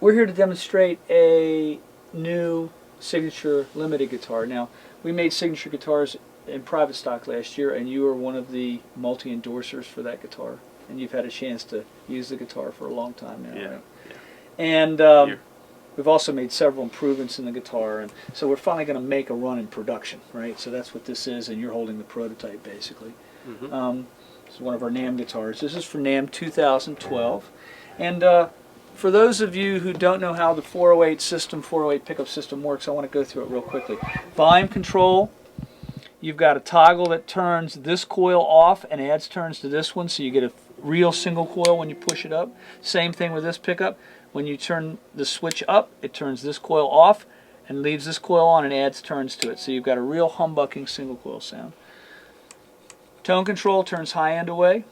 we're here to demonstrate a new Signature Limited guitar. Now, we made Signature guitars in private stock last year, and you are one of the multi-endorsers for that guitar. And you've had a chance to use the guitar for a long time now, yeah, right? Yeah. And we've also made several improvements in the guitar, and so we're finally going to make a run in production, right? So that's what this is, and you're holding the prototype, basically. Mm-hmm. This is one of our NAMM guitars. This is for NAMM 2012. And for those of you who don't know how the 408 pickup system works, I want to go through it real quickly. Volume control. You've got a toggle that turns this coil off and adds turns to this one, so you get a real single coil when you push it up. Same thing with this pickup. When you turn the switch up, it turns this coil off and leaves this coil on and adds turns to it. So you've got a real humbucking single coil sound. Tone control turns high end away,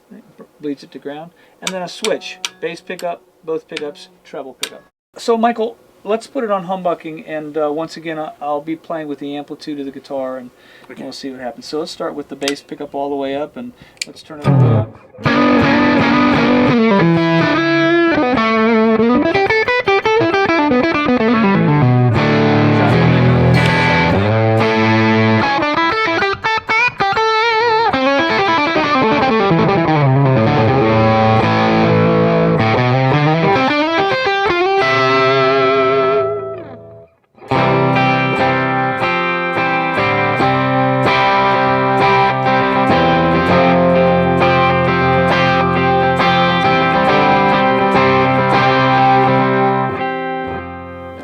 bleeds it to ground. And then a switch, bass pickup, both pickups, treble pickup. So Michael, let's put it on humbucking, and once again I'll be playing with the amplitude of the guitar, and we'll see what happens. So let's start with the bass pickup all the way up, and let's turn it all the way up.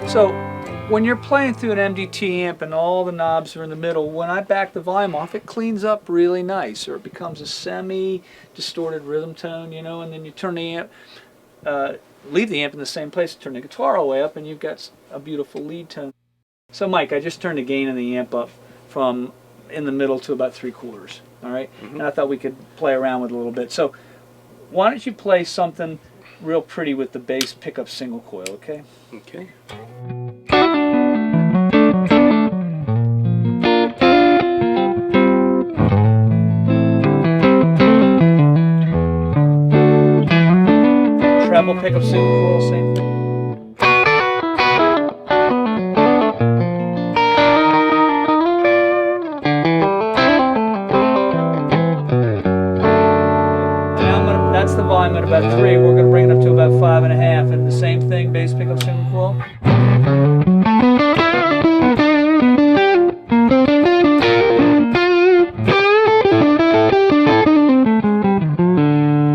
So when you're playing through an MDT amp and all the knobs are in the middle, when I back the volume off, it cleans up really nice, or it becomes a semi-distorted rhythm tone, you know, and then you turn the amp, leave the amp in the same place, turn the guitar all the way up, and you've got a beautiful lead tone. So Mike, I just turned the gain of the amp up from in the middle to about 3/4, all right? And I thought we could play around with it a little bit. So why don't you play something real pretty with the bass pickup single coil, okay? Okay. Treble pickup single coil, same thing. That's the volume at about 3. We're going to bring it up to about 5.5, and the same thing, bass pickup single coil.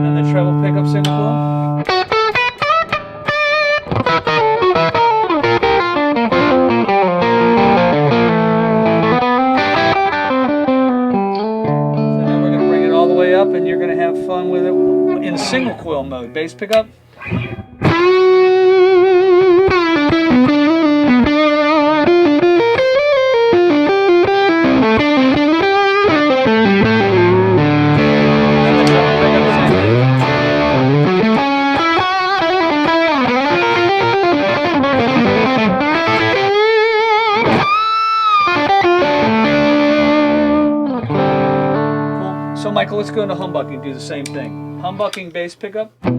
And the treble pickup single coil. So now we're going to bring it all the way up, and you're going to have fun with it in single coil mode. Bass pickup. So Michael, let's go into humbucking and do the same thing. Humbucking bass pickup. Plus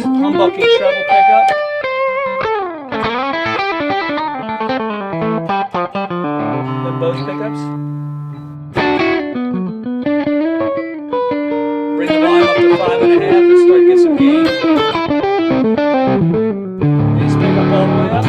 humbucking treble pickup. Then both pickups. Bring the volume up to 5.5 and start to get some gain. Bass pickup all the way up.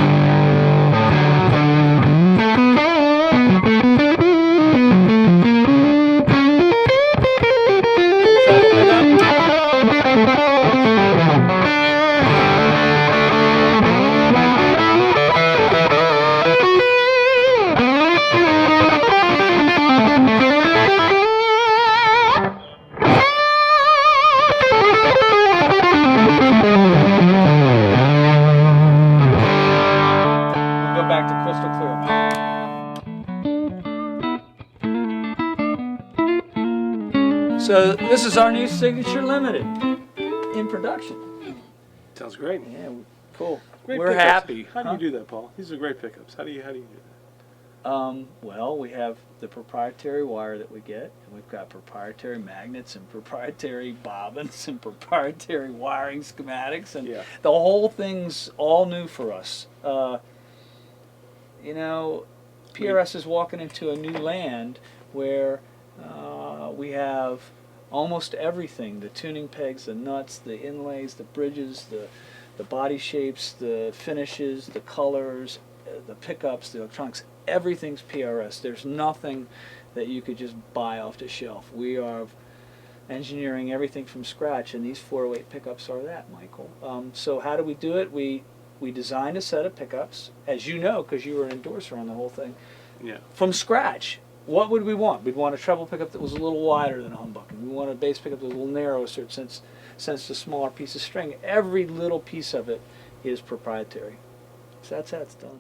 Back to crystal clear. So this is our new Signature Limited in production. Sounds great. Yeah, cool. Great We're pickups. happy. How do you do that, Paul? These are great pickups. How do you do that? Well, we have the proprietary wire that we get, and we've got proprietary magnets and proprietary bobbins and proprietary wiring schematics, and Yeah. the whole thing's all new for us. You know, PRS is walking into a new land where we have almost everything: the tuning pegs, the nuts, the inlays, the bridges, the body shapes, the finishes, the colors, the pickups, the electronics. Everything's PRS. There's nothing that you could just buy off the shelf. We are engineering everything from scratch, and these 408 pickups are that, Michael. So how do we do it? We designed a set of pickups, as you know, because you were an endorser on the whole thing, Yeah. from scratch. What would we want? We'd want a treble pickup that was a little wider than a humbucker. We want a bass pickup that was a little narrower, so it sensed a smaller piece of string. Every little piece of it is proprietary. So that's how it's done.